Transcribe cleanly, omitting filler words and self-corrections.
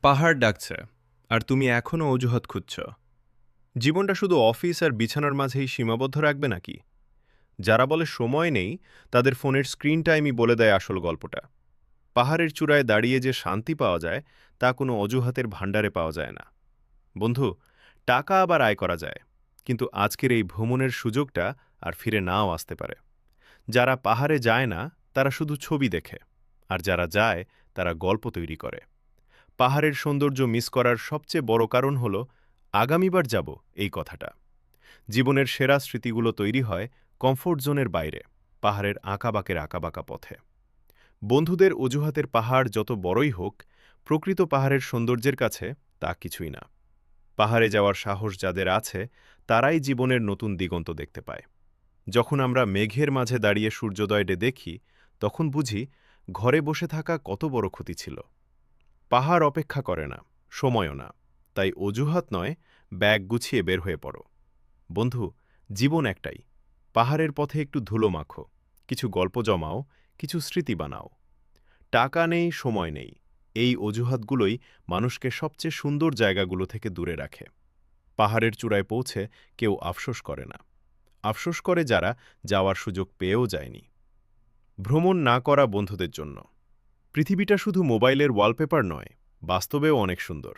পাহাড় ডাকছে, আর তুমি এখনও অজুহাত খুঁজছ। জীবনটা শুধু অফিস আর বিছানার মাঝেই সীমাবদ্ধ রাখবে নাকি? যারা বলে সময় নেই, তাদের ফোনের স্ক্রিন টাইমই বলে দেয় আসল গল্পটা। পাহাড়ের চূড়ায় দাঁড়িয়ে যে শান্তি পাওয়া যায়, তা কোনো অজুহাতের ভাণ্ডারে পাওয়া যায় না। বন্ধু, টাকা আবার আয় করা যায়, কিন্তু আজকের এই ভ্রমণের সুযোগটা আর ফিরে নাও আসতে পারে। যারা পাহাড়ে যায় না, তারা শুধু ছবি দেখে, আর যারা যায়, তারা গল্প তৈরি করে। পাহাড়ের সৌন্দর্য মিস করার সবচেয়ে বড় কারণ হল আগামীবার যাব এই কথাটা। জীবনের সেরা স্মৃতিগুলো তৈরি হয় কমফোর্ট জোনের বাইরে, পাহাড়ের আঁকাবাঁকের আঁকাবাঁকা পথে। বন্ধুদের অজুহাতের পাহাড় যত বড়ই হোক, প্রকৃত পাহাড়ের সৌন্দর্যের কাছে তা কিছুই না। পাহাড়ে যাওয়ার সাহস যাদের আছে, তারাই জীবনের নতুন দিগন্ত দেখতে পায়। যখন আমরা মেঘের মাঝে দাঁড়িয়ে সূর্যোদয়টা দেখি, তখন বুঝি ঘরে বসে থাকা কত বড় ক্ষতি ছিল। পাহাড় অপেক্ষা করে না, সময়ও না। তাই অজুহাত নয়, ব্যাগ গুছিয়ে বের হয়ে পড়ো। বন্ধু, জীবন একটাই। পাহাড়ের পথে একটু ধুলো মাখো, কিছু গল্প জমাও, কিছু স্মৃতি বানাও। টাকা নেই, সময় নেই, এই অজুহাতগুলোই মানুষকে সবচেয়ে সুন্দর জায়গাগুলো থেকে দূরে রাখে। পাহাড়ের চূড়ায় পৌঁছে কেউ আফসোস করে না। আফসোস করে যারা যাওয়ার সুযোগ পেয়েও যায়নি। ভ্রমণ না করা বন্ধুদের জন্য। পৃথিবীটা শুধু মোবাইলের ওয়ালপেপার নয়, বাস্তবেও অনেক সুন্দর।